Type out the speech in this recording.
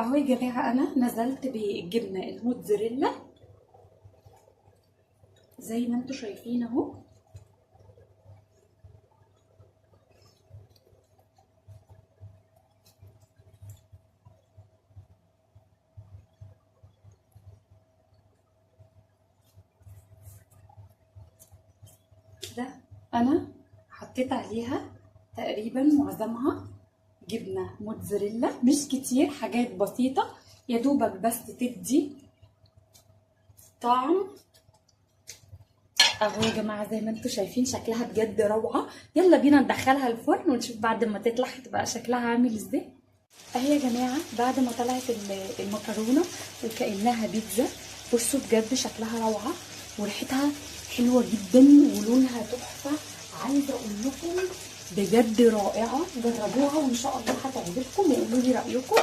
اهو يا جماعه انا نزلت بالجبنه الموتزاريلا زي ما انتم شايفين اهو. ده انا حطيت عليها تقريبا معظمها جبنه موتزاريلا، مش كتير، حاجات بسيطه يا دوبك بس تدي طعم. اهو يا جماعه زي ما انتم شايفين شكلها بجد روعه. يلا بينا ندخلها الفرن ونشوف بعد ما تطلع هتبقى شكلها عامل ازاي. اهي يا جماعه بعد ما طلعت المكرونه وكانها بيتزا، بصوا بجد شكلها روعه وريحتها حلوه جدا ولونها تحفه. عايزه اقول لكم بجد رائعه، جربوها وان شاء الله هتعجبكم وقولوا لي رايكم.